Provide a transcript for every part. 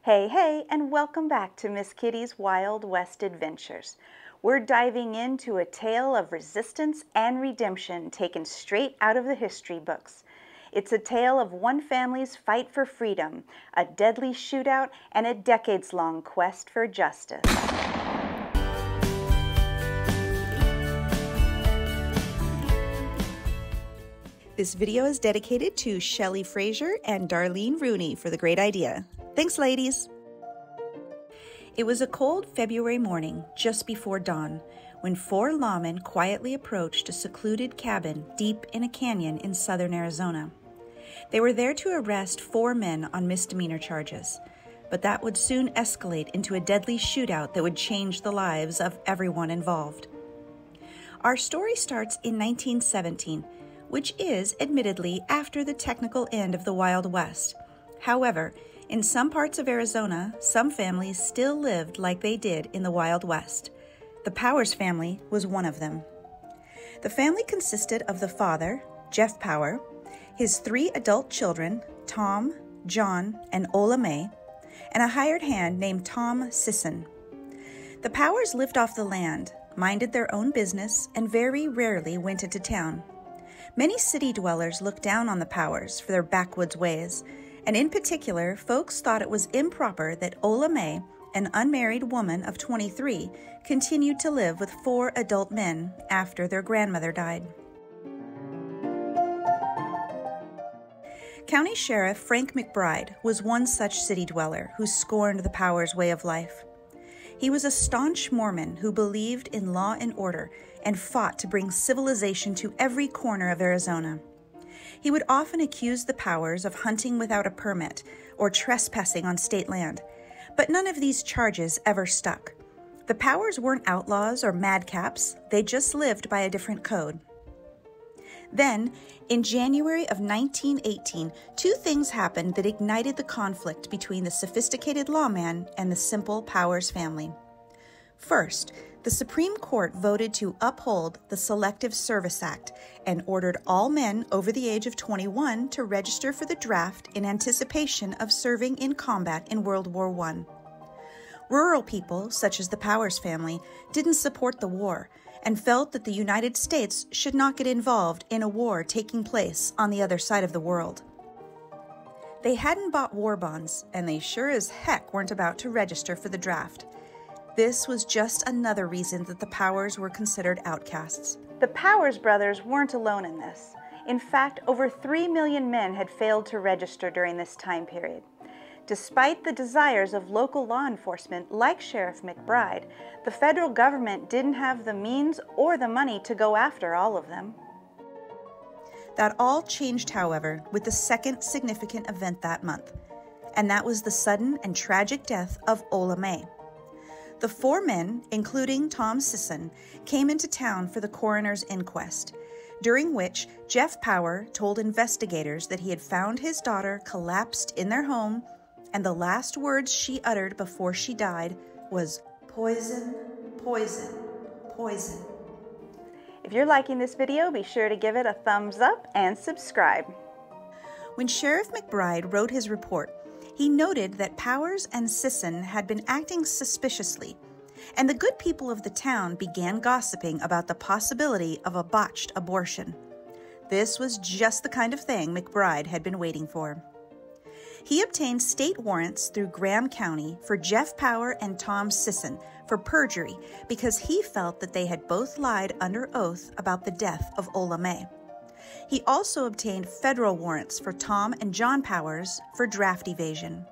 Hey, hey, and welcome back to Miss Kitty's Wild West Adventures. We're diving into a tale of resistance and redemption taken straight out of the history books. It's a tale of one family's fight for freedom, a deadly shootout, and a decades-long quest for justice. This video is dedicated to Shelley Fraser and Darlene Rooney for the great idea. Thanks, ladies. It was a cold February morning, just before dawn, when four lawmen quietly approached a secluded cabin deep in a canyon in southern Arizona. They were there to arrest four men on misdemeanor charges, but that would soon escalate into a deadly shootout that would change the lives of everyone involved. Our story starts in 1917, which is, admittedly, after the technical end of the Wild West. However, in some parts of Arizona, some families still lived like they did in the Wild West. The Powers family was one of them. The family consisted of the father, Jeff Power, his three adult children, Tom, John, and Ola Mae, and a hired hand named Tom Sisson. The Powers lived off the land, minded their own business, and very rarely went into town. Many city dwellers looked down on the Powers for their backwoods ways, and in particular, folks thought it was improper that Ola Mae, an unmarried woman of 23, continued to live with four adult men after their grandmother died. County Sheriff Frank McBride was one such city dweller who scorned the Powers' way of life. He was a staunch Mormon who believed in law and order and fought to bring civilization to every corner of Arizona. He would often accuse the Powers of hunting without a permit or trespassing on state land, but none of these charges ever stuck. The Powers weren't outlaws or madcaps, they just lived by a different code. Then, in January of 1918, two things happened that ignited the conflict between the sophisticated lawman and the simple Powers family. First, the Supreme Court voted to uphold the Selective Service Act and ordered all men over the age of 21 to register for the draft in anticipation of serving in combat in World War I. Rural people, such as the Powers family, didn't support the war and felt that the United States should not get involved in a war taking place on the other side of the world. They hadn't bought war bonds, and they sure as heck weren't about to register for the draft. This was just another reason that the Powers were considered outcasts. The Powers brothers weren't alone in this. In fact, over 3 million men had failed to register during this time period. Despite the desires of local law enforcement like Sheriff McBride, the federal government didn't have the means or the money to go after all of them. That all changed, however, with the second significant event that month, and that was the sudden and tragic death of Ola Mae. The four men, including Tom Sisson, came into town for the coroner's inquest, during which Jeff Power told investigators that he had found his daughter collapsed in their home, and the last words she uttered before she died was, "Poison, poison, poison." If you're liking this video, be sure to give it a thumbs up and subscribe. When Sheriff McBride wrote his report, he noted that Powers and Sisson had been acting suspiciously, and the good people of the town began gossiping about the possibility of a botched abortion. This was just the kind of thing McBride had been waiting for. He obtained state warrants through Graham County for Jeff Power and Tom Sisson for perjury because he felt that they had both lied under oath about the death of Ola Mae. He also obtained federal warrants for Tom and John Powers for draft evasion.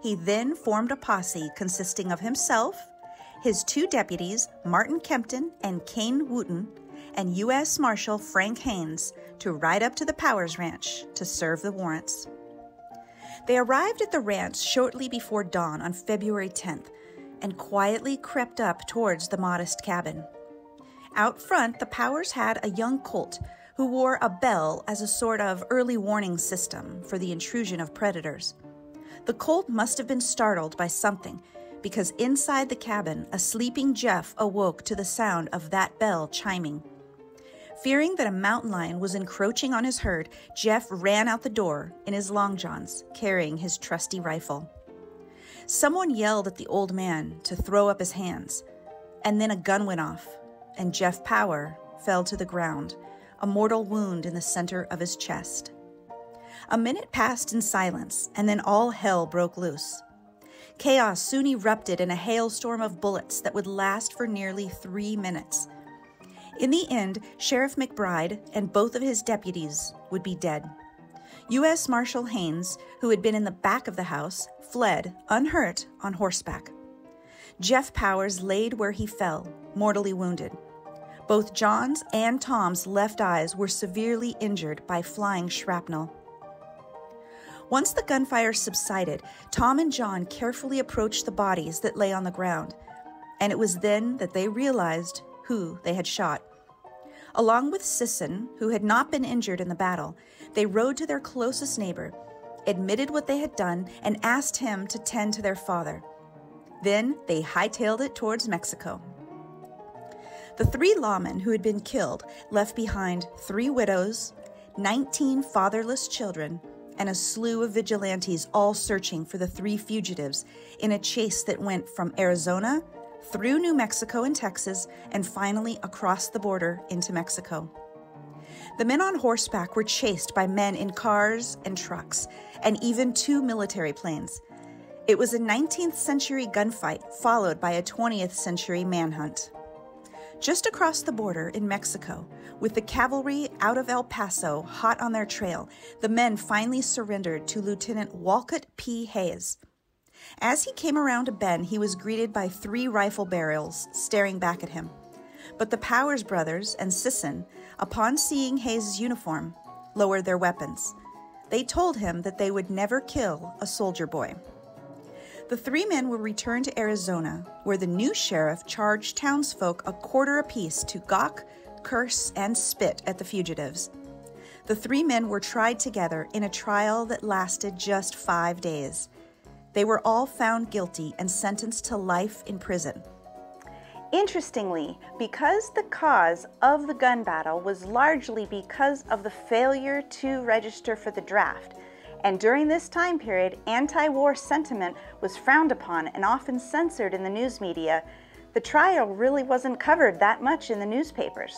He then formed a posse consisting of himself, his two deputies, Martin Kempton and Kane Wooten, and U.S. Marshal Frank Haynes, to ride up to the Powers Ranch to serve the warrants. They arrived at the ranch shortly before dawn on February 10th and quietly crept up towards the modest cabin. Out front, the Powers had a young colt who wore a bell as a sort of early warning system for the intrusion of predators. The colt must have been startled by something, because inside the cabin, a sleeping Jeff awoke to the sound of that bell chiming. Fearing that a mountain lion was encroaching on his herd, Jeff ran out the door in his long johns, carrying his trusty rifle. Someone yelled at the old man to throw up his hands, and then a gun went off, and Jeff Power fell to the ground, a mortal wound in the center of his chest. A minute passed in silence, and then all hell broke loose. Chaos soon erupted in a hailstorm of bullets that would last for nearly 3 minutes. In the end, Sheriff McBride and both of his deputies would be dead. U.S. Marshal Haynes, who had been in the back of the house, fled, unhurt, on horseback. Jeff Powers laid where he fell, mortally wounded. Both John's and Tom's left eyes were severely injured by flying shrapnel. Once the gunfire subsided, Tom and John carefully approached the bodies that lay on the ground, and it was then that they realized who they had shot. Along with Sisson, who had not been injured in the battle, they rode to their closest neighbor, admitted what they had done, and asked him to tend to their father. Then they hightailed it towards Mexico. The 3 lawmen who had been killed left behind 3 widows, 19 fatherless children, and a slew of vigilantes all searching for the 3 fugitives in a chase that went from Arizona through New Mexico and Texas, and finally across the border into Mexico. The men on horseback were chased by men in cars and trucks, and even 2 military planes. It was a 19th century gunfight followed by a 20th century manhunt. Just across the border in Mexico, with the cavalry out of El Paso hot on their trail, the men finally surrendered to Lieutenant Walcott P. Hayes. As he came around a bend, he was greeted by 3 rifle barrels staring back at him. But the Powers brothers and Sisson, upon seeing Hayes' uniform, lowered their weapons. They told him that they would never kill a soldier boy. The 3 men were returned to Arizona, where the new sheriff charged townsfolk a quarter apiece to gawk, curse, and spit at the fugitives. The 3 men were tried together in a trial that lasted just 5 days. They were all found guilty and sentenced to life in prison. Interestingly, because the cause of the gun battle was largely because of the failure to register for the draft, and during this time period, anti-war sentiment was frowned upon and often censored in the news media, the trial really wasn't covered that much in the newspapers.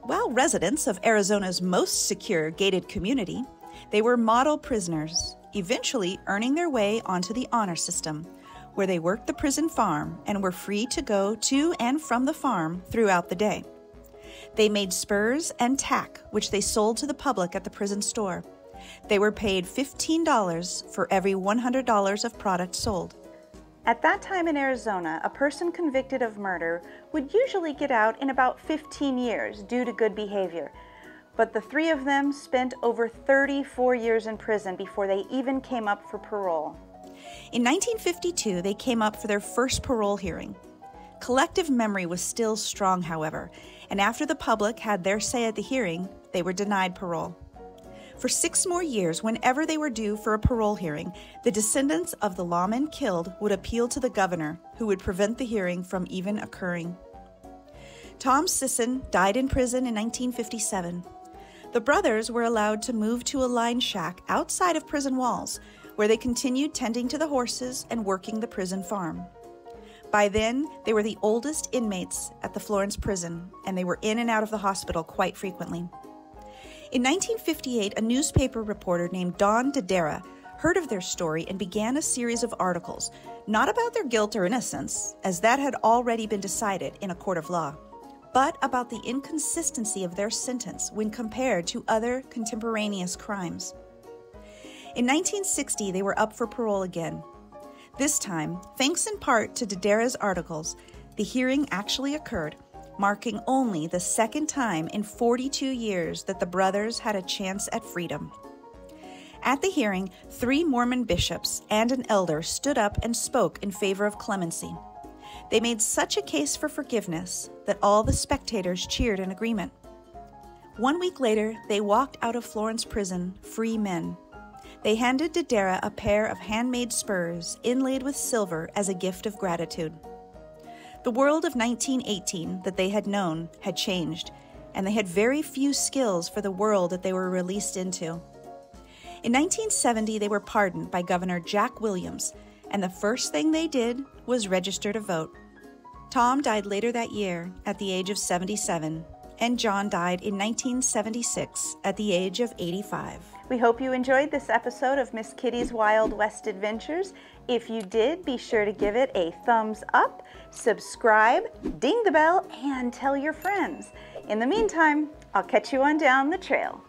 While residents of Arizona's most secure gated community, they were model prisoners, eventually earning their way onto the honor system, where they worked the prison farm and were free to go to and from the farm throughout the day. They made spurs and tack, which they sold to the public at the prison store. They were paid $15 for every $100 of product sold. At that time in Arizona, a person convicted of murder would usually get out in about 15 years due to good behavior. But the 3 of them spent over 34 years in prison before they even came up for parole. In 1952, they came up for their first parole hearing. Collective memory was still strong, however, and after the public had their say at the hearing, they were denied parole. For 6 more years, whenever they were due for a parole hearing, the descendants of the lawmen killed would appeal to the governor, who would prevent the hearing from even occurring. Tom Sisson died in prison in 1957. The brothers were allowed to move to a line shack outside of prison walls, where they continued tending to the horses and working the prison farm. By then, they were the oldest inmates at the Florence prison, and they were in and out of the hospital quite frequently. In 1958, a newspaper reporter named Don Didera heard of their story and began a series of articles, not about their guilt or innocence, as that had already been decided in a court of law, but about the inconsistency of their sentence when compared to other contemporaneous crimes. In 1960, they were up for parole again. This time, thanks in part to Didera's articles, the hearing actually occurred, marking only the second time in 42 years that the brothers had a chance at freedom. At the hearing, 3 Mormon bishops and an elder stood up and spoke in favor of clemency. They made such a case for forgiveness that all the spectators cheered in agreement. 1 week later, they walked out of Florence prison free men. They handed Didera a pair of handmade spurs inlaid with silver as a gift of gratitude. The world of 1918 that they had known had changed, and they had very few skills for the world that they were released into. In 1970, they were pardoned by Governor Jack Williams, and the first thing they did was register to vote. Tom died later that year at the age of 77, and John died in 1976 at the age of 85. We hope you enjoyed this episode of Miss Kitty's Wild West Adventures. If you did, be sure to give it a thumbs up, subscribe, ding the bell, and tell your friends. In the meantime, I'll catch you on down the trail.